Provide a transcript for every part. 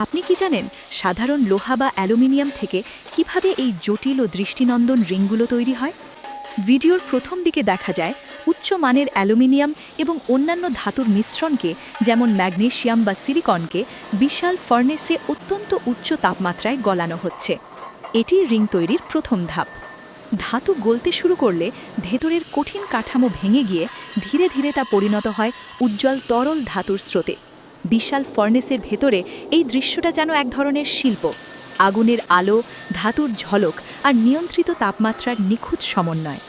আপনি কি জানেন সাধারণ লোহা বা অ্যালুমিনিয়াম থেকে কিভাবে এই জটিল ও দৃষ্টিনন্দন রিংগুলো তৈরি হয়? ভিডিওর প্রথম দিকে দেখা যায় উচ্চ মানের অ্যালুমিনিয়াম এবং অন্যান্য ধাতুর মিশ্রণকে, যেমন ম্যাগনেসিয়াম বা সিলিকনকে, বিশাল ফার্নেসে অত্যন্ত উচ্চ তাপমাত্রায় গলানো হচ্ছে। এটি রিং তৈরির প্রথম ধাপ। ধাতু গলতে শুরু করলে ভেতরের কঠিন কাঠামো ভেঙে গিয়ে ধীরে ধীরে তা পরিণত হয় উজ্জ্বল তরল ধাতুর স্রোতে। বিশাল ফার্নেসের ভেতরে এই দৃশ্যটা যেন এক ধরনের শিল্প। আগুনের আলো, ধাতুর ঝলক আর নিয়ন্ত্রিত তাপমাত্রার নিখুঁত সমন্বয়।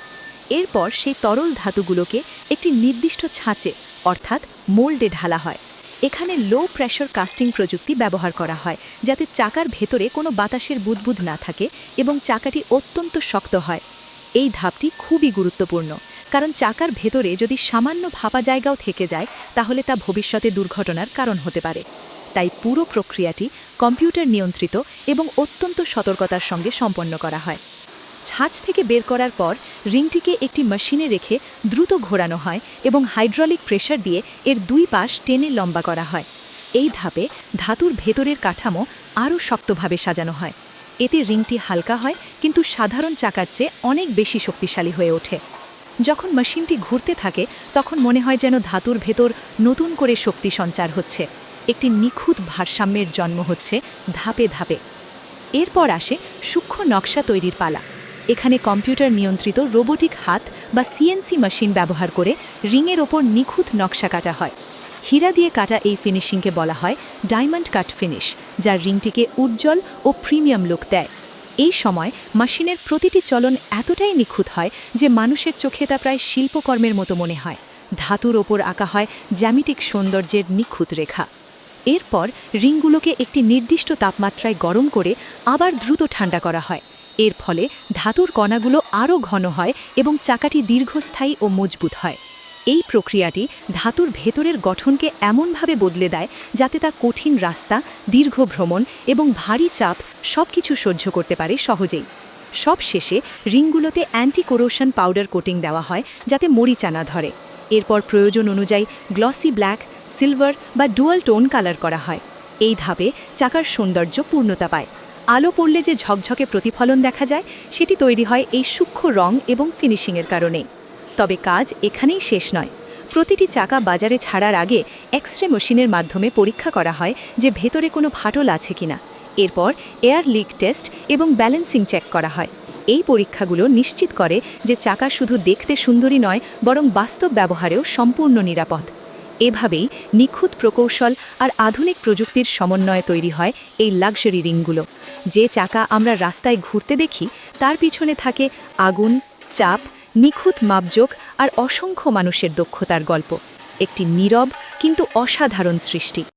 এরপর সেই তরল ধাতুগুলোকে একটি নির্দিষ্ট ছাঁচে অর্থাৎ মোল্ডে ঢালা হয়। এখানে লো প্রেশার কাস্টিং প্রযুক্তি ব্যবহার করা হয়, যাতে চাকার ভেতরে কোনো বাতাসের বুদবুদ না থাকে এবং চাকাটি অত্যন্ত শক্ত হয়। এই ধাপটি খুবই গুরুত্বপূর্ণ, কারণ চাকার ভেতরে যদি সামান্য ফাঁপা জায়গাও থেকে যায় তাহলে তা ভবিষ্যতে দুর্ঘটনার কারণ হতে পারে। তাই পুরো প্রক্রিয়াটি কম্পিউটার নিয়ন্ত্রিত এবং অত্যন্ত সতর্কতার সঙ্গে সম্পন্ন করা হয়। ছাঁচ থেকে বের করার পর রিংটিকে একটি মেশিনে রেখে দ্রুত ঘোরানো হয় এবং হাইড্রোলিক প্রেসার দিয়ে এর দুই পাশ টেনে লম্বা করা হয়। এই ধাপে ধাতুর ভেতরের কাঠামো আরও শক্তভাবে সাজানো হয়। এতে রিংটি হালকা হয়, কিন্তু সাধারণ চাকার চেয়ে অনেক বেশি শক্তিশালী হয়ে ওঠে। যখন মেশিনটি ঘুরতে থাকে তখন মনে হয় যেন ধাতুর ভেতর নতুন করে শক্তি সঞ্চার হচ্ছে। একটি নিখুঁত ভারসাম্যের জন্ম হচ্ছে ধাপে ধাপে। এরপর আসে সূক্ষ্ম নকশা তৈরির পালা। এখানে কম্পিউটার নিয়ন্ত্রিত রোবোটিক হাত বা সিএনসি মেশিন ব্যবহার করে রিংয়ের ওপর নিখুঁত নকশা কাটা হয়। হীরা দিয়ে কাটা এই ফিনিশিংকে বলা হয় ডায়মন্ড কাট ফিনিশ, যা রিংটিকে উজ্জ্বল ও প্রিমিয়াম লুক দেয়। এই সময় মেশিনের প্রতিটি চলন এতটাই নিখুঁত হয় যে মানুষের চোখে তা প্রায় শিল্পকর্মের মতো মনে হয়। ধাতুর ওপর আঁকা হয় জ্যামিতিক সৌন্দর্যের নিখুঁত রেখা। এরপর রিংগুলোকে একটি নির্দিষ্ট তাপমাত্রায় গরম করে আবার দ্রুত ঠান্ডা করা হয়। এর ফলে ধাতুর কণাগুলো আরও ঘন হয় এবং চাকাটি দীর্ঘস্থায়ী ও মজবুত হয়। এই প্রক্রিয়াটি ধাতুর ভেতরের গঠনকে এমনভাবে বদলে দেয় যাতে তা কঠিন রাস্তা, দীর্ঘ ভ্রমণ এবং ভারী চাপ সবকিছু সহ্য করতে পারে সহজেই। সবশেষে রিংগুলোতে অ্যান্টি কোরোশন পাউডার কোটিং দেওয়া হয় যাতে মরিচা না ধরে। এরপর প্রয়োজন অনুযায়ী গ্লসি ব্ল্যাক, সিলভার বা ডুয়াল টোন কালার করা হয়। এই ধাপে চাকার সৌন্দর্য পূর্ণতা পায়। আলো পড়লে যে ঝকঝকে প্রতিফলন দেখা যায় সেটি তৈরি হয় এই সূক্ষ্ম রং এবং ফিনিশিংয়ের কারণেই। তবে কাজ এখানেই শেষ নয়। প্রতিটি চাকা বাজারে ছাড়ার আগে এক্স-রে মেশিনের মাধ্যমে পরীক্ষা করা হয় যে ভেতরে কোনো ফাটল আছে কিনা। এরপর এয়ার লিক টেস্ট এবং ব্যালেন্সিং চেক করা হয়। এই পরীক্ষাগুলো নিশ্চিত করে যে চাকা শুধু দেখতে সুন্দরী নয়, বরং বাস্তব ব্যবহারেও সম্পূর্ণ নিরাপদ। এভাবেই নিখুঁত প্রকৌশল আর আধুনিক প্রযুক্তির সমন্বয়ে তৈরি হয় এই লাক্সারি রিংগুলো। যে চাকা আমরা রাস্তায় ঘুরতে দেখি তার পিছনে থাকে আগুন, চাপ, নিখুঁত মাপজোক আর অসংখ্য মানুষের দক্ষতার গল্প। একটি নীরব কিন্তু অসাধারণ সৃষ্টি।